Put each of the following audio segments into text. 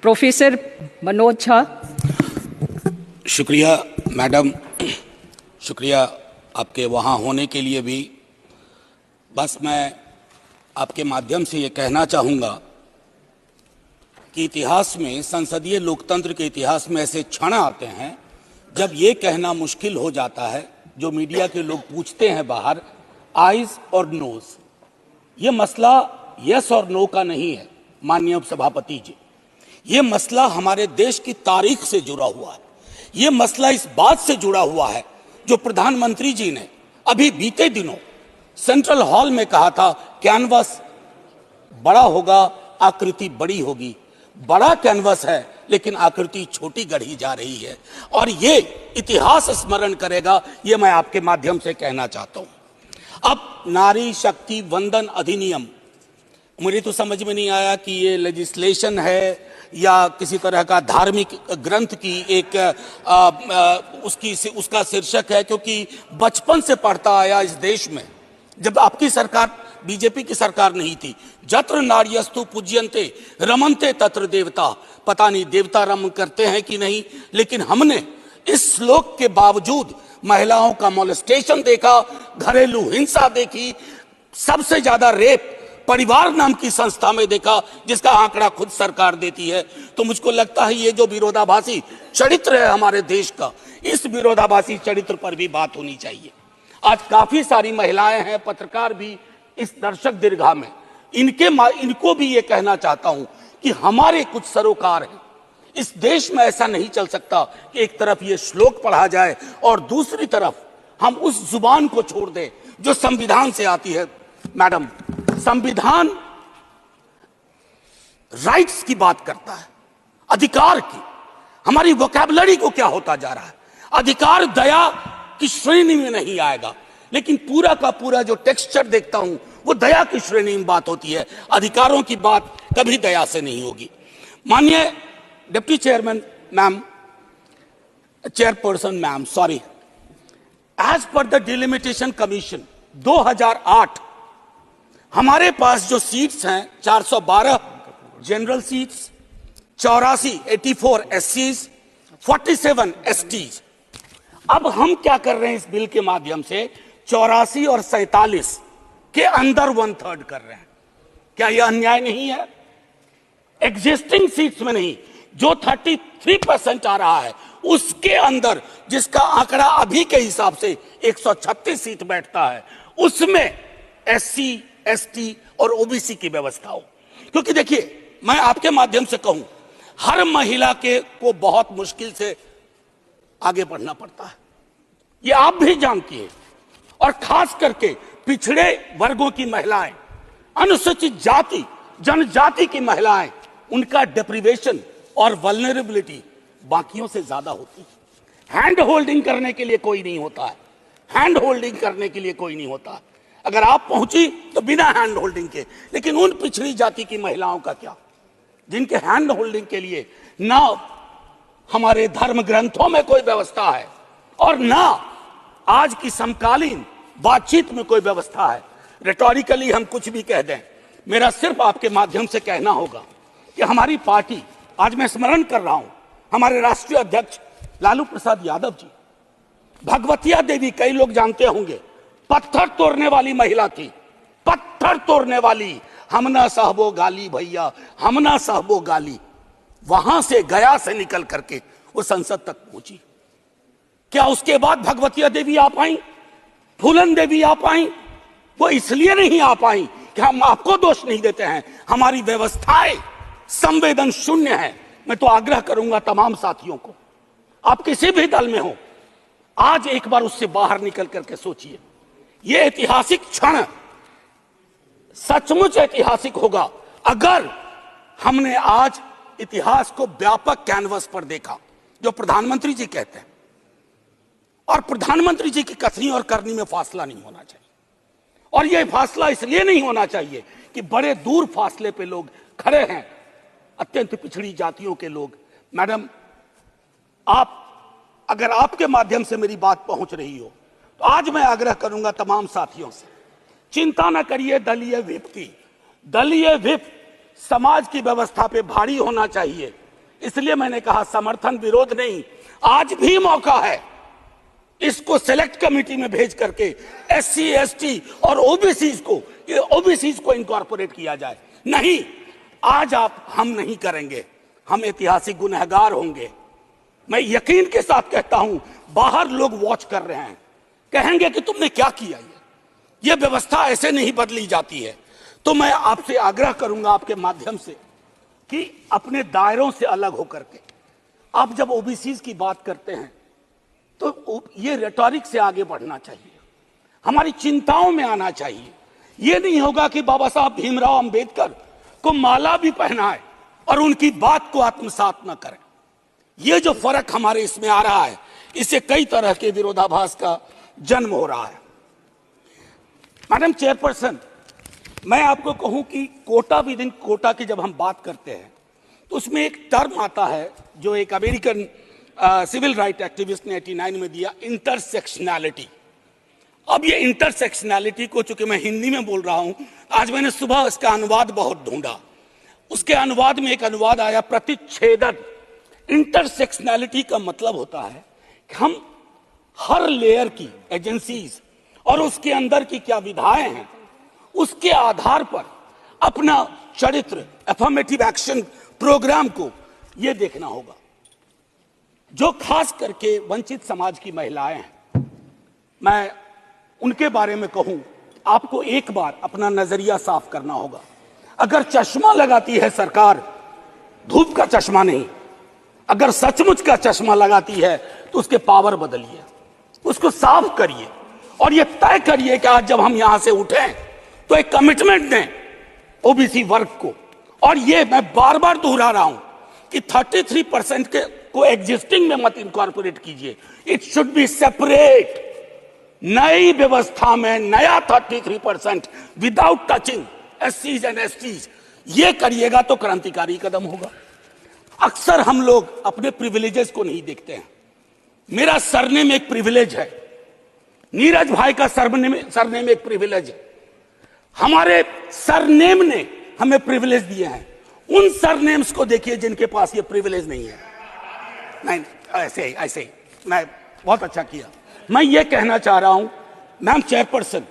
Professor Manoj Jha. शुक्रिया madam, शुक्रिया आपके वहाँ होने के लिए भी। बस मैं आपके माध्यम से ये कहना चाहूँगा कि इतिहास में, संसदीय लोकतंत्र के इतिहास में ऐसे क्षण आते हैं जब ये कहना मुश्किल हो जाता है, जो मीडिया के लोग पूछते हैं बाहर, आइज और नोज। ये मसला यस और नो का नहीं है माननीय उपसभापति जी, ये मसला हमारे देश की तारीख से जुड़ा हुआ है। ये मसला इस बात से जुड़ा हुआ है जो प्रधानमंत्री जी ने अभी बीते दिनों सेंट्रल हॉल में कहा था, कैनवस बड़ा होगा, आकृति बड़ी होगी। बड़ा कैनवस है लेकिन आकृति छोटी गढ़ी जा रही है, और ये इतिहास स्मरण करेगा, ये मैं आपके माध्यम से कहना चाहता हूं। अब नारी शक्ति वंदन अधिनियम, मुझे तो समझ में नहीं आया कि ये लेजिस्लेशन है या किसी तरह का धार्मिक ग्रंथ की एक उसका शीर्षक है, क्योंकि बचपन से पढ़ता आया इस देश में, जब आपकी सरकार बीजेपी की सरकार नहीं थी, जत्र नार्यस्तु पूज्यन्ते रमन्ते तत्र देवता। पता नहीं देवता रम करते हैं कि नहीं, लेकिन हमने इस श्लोक के बावजूद महिलाओं का मोलेस्टेशन देखा, घरेलू हिंसा देखी, सबसे ज्यादा रेप परिवार नाम की संस्था में देखा, जिसका आंकड़ा खुद सरकार देती है। तो मुझको लगता है ये जो विरोधाभासी चरित्र है हमारे देश का, इस विरोधाभासी चरित्र पर भी बात होनी चाहिए। आज काफी सारी महिलाएं हैं, पत्रकार भी इस दर्शक दीर्घा में, इनको भी ये कहना चाहता हूं कि हमारे कुछ सरोकार हैं। इस देश में ऐसा नहीं चल सकता कि एक तरफ ये श्लोक पढ़ा जाए और दूसरी तरफ हम उस जुबान को छोड़ दें जो संविधान से आती है। मैडम, संविधान राइट्स की बात करता है, अधिकार की। हमारी वोकैबुलरी को क्या होता जा रहा है? अधिकार दया की श्रेणी में नहीं आएगा, लेकिन पूरा का पूरा जो टेक्सचर देखता हूं वो दया की श्रेणी में बात होती है। अधिकारों की बात कभी दया से नहीं होगी। माननीय deputy chairman ma'am, chairperson ma'am, sorry, as per the delimitation commission 2008 हमारे पास जो सीट्स हैं 412 जनरल सीट्स, 84 एससीज, 47 एसटीज। अब हम क्या कर रहे हैं इस बिल के माध्यम से, 84 और 47 के अंदर 1/3 कर रहे हैं। क्या यह अन्याय नहीं है? एग्जिस्टिंग सीट्स में नहीं, जो 33% आ रहा है उसके अंदर, जिसका आंकड़ा अभी के हिसाब से 136 सीट बैठता है, उसमें एससी, एसटी और ओबीसी की व्यवस्था हो। क्योंकि देखिए, मैं आपके माध्यम से कहूं, हर महिला को बहुत मुश्किल से आगे बढ़ना पड़ता है, ये आप भी जानती हैं। और खास करके पिछड़े वर्गों की महिलाएं, अनुसूचित जाति जनजाति की महिलाएं, उनका डिप्रिवेशन और वल्नरेबिलिटी बाकियों से ज्यादा होती है। हैंड होल्डिंग करने के लिए कोई नहीं होता है, हैंड होल्डिंग करने के लिए कोई नहीं होता है। अगर आप पहुंची तो बिना हैंड होल्डिंग के, लेकिन उन पिछड़ी जाति की महिलाओं का क्या, जिनके हैंड होल्डिंग के लिए ना हमारे धर्म ग्रंथों में कोई व्यवस्था है और ना आज की समकालीन बातचीत में कोई व्यवस्था है। रेटोरिकली हम कुछ भी कह दें, मेरा सिर्फ आपके माध्यम से कहना होगा कि हमारी पार्टी, आज मैं स्मरण कर रहा हूं, हमारे राष्ट्रीय अध्यक्ष लालू प्रसाद यादव जी, भगवतिया देवी, कई लोग जानते होंगे, पत्थर तोड़ने वाली महिला थी, पत्थर तोड़ने वाली। हम ना सहबो गाली भैया, हम ना सहबो गाली। वहां से, गया से निकल करके वो संसद तक पहुंची। क्या उसके बाद भगवतिया देवी आ पाई, फूलन देवी आ पाई? वो इसलिए नहीं आ पाई कि हम आपको दोष नहीं देते हैं, हमारी व्यवस्थाएं संवेदन शून्य है। मैं तो आग्रह करूंगा तमाम साथियों को, आप किसी भी दल में हो, आज एक बार उससे बाहर निकल करके सोचिए। यह ऐतिहासिक क्षण सचमुच ऐतिहासिक होगा अगर हमने आज इतिहास को व्यापक कैनवस पर देखा, जो प्रधानमंत्री जी कहते हैं। और प्रधानमंत्री जी की कथनी और करनी में फासला नहीं होना चाहिए, और यह फासला इसलिए नहीं होना चाहिए कि बड़े दूर फासले पे लोग खड़े हैं, अत्यंत पिछड़ी जातियों के लोग। मैडम, आप, अगर आपके माध्यम से मेरी बात पहुंच रही हो, तो आज मैं आग्रह करूंगा तमाम साथियों से, चिंता न करिए दलीय व्हिप की। दलीय व्हिप समाज की व्यवस्था पे भारी होना चाहिए, इसलिए मैंने कहा समर्थन विरोध नहीं, आज भी मौका है इसको सेलेक्ट कमेटी में भेज करके SC ST और ओबीसी को इनकॉर्पोरेट किया जाए। नहीं, आज हम नहीं करेंगे, हम ऐतिहासिक गुनहगार होंगे। मैं यकीन के साथ कहता हूं, बाहर लोग वॉच कर रहे हैं, कहेंगे कि तुमने क्या किया, ये व्यवस्था ऐसे नहीं बदली जाती है। तो मैं आपसे आग्रह करूंगा आपके माध्यम से कि अपने दायरों से अलग होकर के आप जब ओबीसी की बात करते हैं तो ये रेटोरिक से आगे बढ़ना चाहिए, हमारी चिंताओं में आना चाहिए। ये नहीं होगा कि बाबा साहब भीमराव अंबेडकर को माला भी पहनाए और उनकी बात को आत्मसात न करें। ये जो फर्क हमारे इसमें आ रहा है, इससे कई तरह के विरोधाभास का जन्म हो रहा है। मैडम चेयरपर्सन, मैं आपको कहूं कि कोटा विद इन कोटा की जब हम बात करते हैं तो उसमें एक टर्म आता है जो एक अमेरिकन सिविल राइट एक्टिविस्ट ने 89 में दिया, इंटरसेक्शनैलिटी। अब ये इंटरसेक्शनैलिटी को, चूंकि मैं हिंदी में बोल रहा हूं, आज मैंने सुबह इसका अनुवाद बहुत ढूंढा, उसके अनुवाद में एक अनुवाद आया प्रतिच्छेदन। इंटरसेक्शनैलिटी का मतलब होता है कि हम हर लेयर की एजेंसीज और उसके अंदर की क्या विधाएं हैं, उसके आधार पर अपना चरित्र, अफर्मेटिव एक्शन प्रोग्राम को यह देखना होगा। जो खास करके वंचित समाज की महिलाएं हैं, मैं उनके बारे में कहूं, आपको एक बार अपना नजरिया साफ करना होगा। अगर चश्मा लगाती है सरकार, धूप का चश्मा नहीं, अगर सचमुच का चश्मा लगाती है तो उसके पावर बदलिए, उसको साफ करिए और यह तय करिए कि आज जब हम यहां से उठें तो एक कमिटमेंट दें ओबीसी वर्ग को। और ये मैं बार बार दोहरा रहा हूं कि 33% के को एग्जिस्टिंग में मत इनकॉर्पोरेट कीजिए, इट शुड बी सेपरेट। नई व्यवस्था में नया 33% without touching SCs and STs, ये करिएगा तो क्रांतिकारी कदम होगा। अक्सर हम लोग अपने प्रिविलेजेस को नहीं देखते हैं। मेरा सरनेम एक प्रिविलेज है, नीरज भाई का सरनेम एक प्रिविलेज है, हमारे सरनेम ने हमें प्रिविलेज दिए हैं। उन सरनेम्स को देखिए जिनके पास ये प्रिविलेज नहीं है। नहीं, ऐसे मैं बहुत अच्छा किया। मैं ये कहना चाह रहा हूं मैम चेयरपर्सन,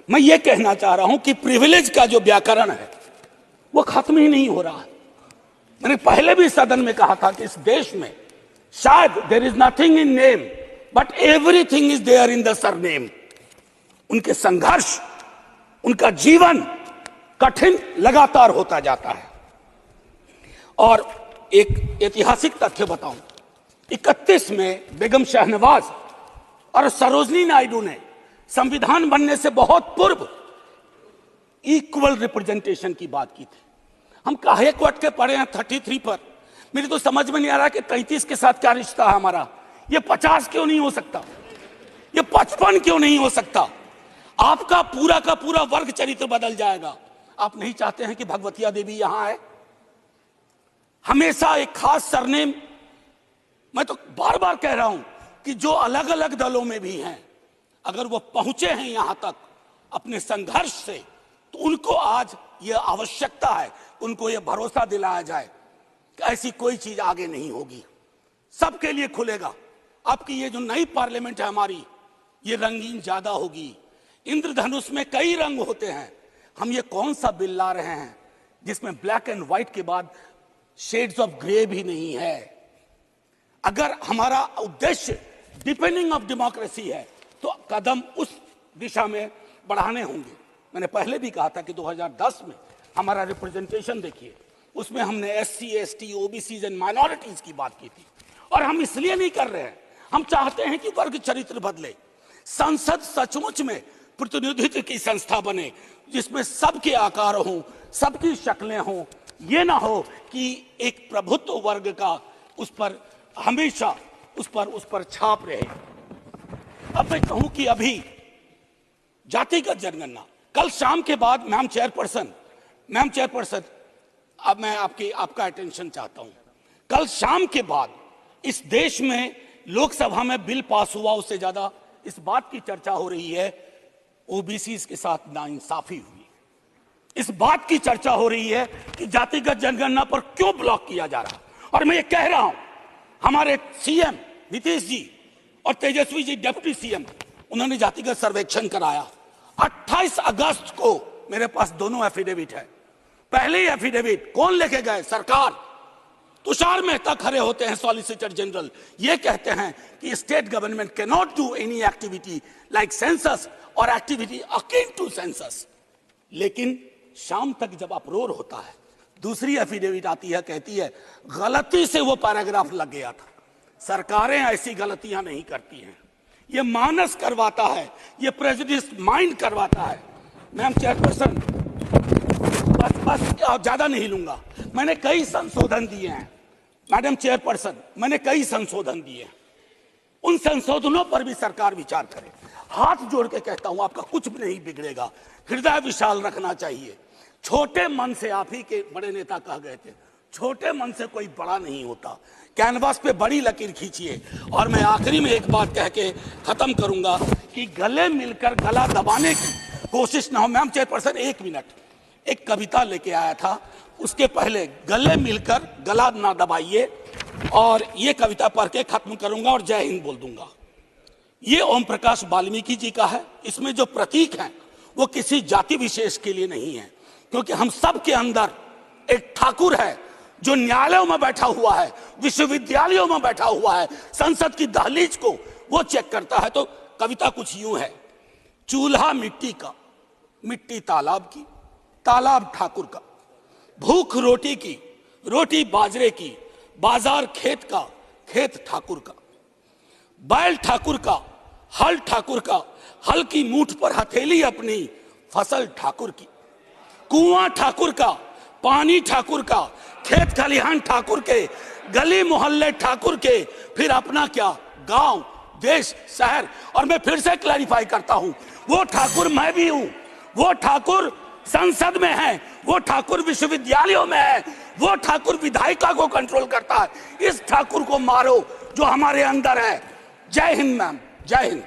मैं ये कहना चाह रहा हूं कि प्रिविलेज का जो व्याकरण है वो खत्म ही नहीं हो रहा है। मैंने पहले भी सदन में कहा था कि इस देश में शायद there is nothing in name but everything is there in the surname. उनके संघर्ष, उनका जीवन कठिन लगातार होता जाता है। और एक ऐतिहासिक तथ्य बताऊं, 31 में बेगम शहनवाज और सरोजनी नायडू ने संविधान बनने से बहुत पूर्व इक्वल रिप्रेजेंटेशन की बात की थी। हम काहे को अटके पड़े हैं 33 पर? मेरी तो समझ में नहीं आ रहा कि 33 के साथ क्या रिश्ता है हमारा। ये 50 क्यों नहीं हो सकता? ये 55 क्यों नहीं हो सकता? आपका पूरा का पूरा वर्ग चरित्र बदल जाएगा। आप नहीं चाहते हैं कि भगवतिया देवी यहां आए? हमेशा एक खास सरनेम, मैं तो बार बार कह रहा हूं कि जो अलग अलग दलों में भी हैं, अगर वो पहुंचे हैं यहां तक अपने संघर्ष से, तो उनको आज ये आवश्यकता है, उनको ये भरोसा दिलाया जाए कि ऐसी कोई चीज आगे नहीं होगी, सबके लिए खुलेगा। आपकी ये जो नई पार्लियामेंट है हमारी, ये रंगीन ज्यादा होगी। इंद्रधनुष में कई रंग होते हैं। हम ये कौन सा बिल ला रहे हैं जिसमें ब्लैक एंड व्हाइट के बाद शेड्स ऑफ ग्रे भी नहीं है? अगर हमारा उद्देश्य डिपेंडिंग ऑफ डेमोक्रेसी है तो कदम उस दिशा में बढ़ाने होंगे। मैंने पहले भी कहा था कि 2010 में हमारा रिप्रेजेंटेशन देखिए, उसमें हमने SC ST OBCs and minorities की बात की थी। और हम इसलिए नहीं कर रहे हैं, हम चाहते हैं कि वर्ग चरित्र बदले, संसद सचमुच में प्रतिनिधित्व की संस्था बने जिसमें सबके आकार हों, सबकी शक्लें हों। ये ना हो कि एक प्रभुत्व वर्ग का उस पर हमेशा उस पर छाप रहे। अब मैं कहूं कि अभी जातिगत जनगणना कल शाम के बाद, मैम चेयरपर्सन, अब मैं आपका अटेंशन चाहता हूं। कल शाम के बाद इस देश में लोकसभा में बिल पास हुआ, उससे ज्यादा इस बात की चर्चा हो रही है ओबीसी के साथ नाइंसाफी हुई। इस बात की चर्चा हो रही है कि जातिगत जनगणना पर क्यों ब्लॉक किया जा रहा है। और मैं ये कह रहा हूं, हमारे सीएम नीतीश जी और तेजस्वी जी डिप्टी सीएम, उन्होंने जातिगत सर्वेक्षण कराया। 28 अगस्त को मेरे पास दोनों एफिडेविट है। पहले एफिडेविट कौन लेके गए? सरकार। तुषार मेहता खड़े होते हैं, सॉलिसिटर जनरल, ये कहते हैं कि state government can not do any activity like census और एक्टिविटी अकिन टू सेंसस। लेकिन शाम तक जब अप्रोर होता है, दूसरी एफिडेविट आती है, कहती है गलती से वो पैराग्राफ लग गया था। सरकारें ऐसी गलतियां नहीं करती हैं, ये मानस करवाता है, ये प्रेजुडिस माइंड करवाता है। मैम चेयरपर्सन, बस ज्यादा नहीं लूंगा। मैंने कई संशोधन दिए हैं मैडम चेयरपर्सन, मैंने कई संशोधन दिए हैं। उन संशोधनों पर भी सरकार विचार करे। हाथ जोड़ के कहता हूं, आपका कुछ भी नहीं बिगड़ेगा। हृदय विशाल रखना चाहिए। छोटे मन से, आप ही के बड़े नेता कह गए थे, छोटे मन से कोई बड़ा नहीं होता। कैनवास पे बड़ी लकीर खींचिए। और मैं आखिरी में एक बात कह के खत्म करूंगा कि गले मिलकर गला दबाने की कोशिश ना हो। मैम चेयरपर्सन, 1 मिनट, एक कविता लेके आया था, उसके पहले गले मिलकर गला ना दबाइए। और ये कविता पढ़ के खत्म करूंगा और जय हिंद बोल दूंगा। ये ओम प्रकाश वाल्मीकि जी का है। इसमें जो प्रतीक हैं वो किसी जाति विशेष के लिए नहीं है, क्योंकि हम सब के अंदर एक ठाकुर है जो न्यायालयों में बैठा हुआ है, विश्वविद्यालयों में बैठा हुआ है, संसद की दहलीज को वो चेक करता है। तो कविता कुछ यूं है। चूल्हा मिट्टी का, मिट्टी तालाब की, तालाब ठाकुर का, भूख रोटी की, रोटी बाजरे की, बाजार खेत का, खेत ठाकुर का, बैल ठाकुर का, हल ठाकुर का, हल की मूठ पर हथेली अपनी, फसल ठाकुर की, कुआं ठाकुर का, पानी ठाकुर का, खेत खलिहान ठाकुर के, गली मोहल्ले ठाकुर के, फिर अपना क्या, गांव, देश, शहर। और मैं फिर से क्लैरिफाई करता हूं, वो ठाकुर मैं भी हूं, वो ठाकुर संसद में है, वो ठाकुर विश्वविद्यालयों में है, वो ठाकुर विधायिका को कंट्रोल करता है। इस ठाकुर को मारो जो हमारे अंदर है। जय हिंद मैम, जय हिंद।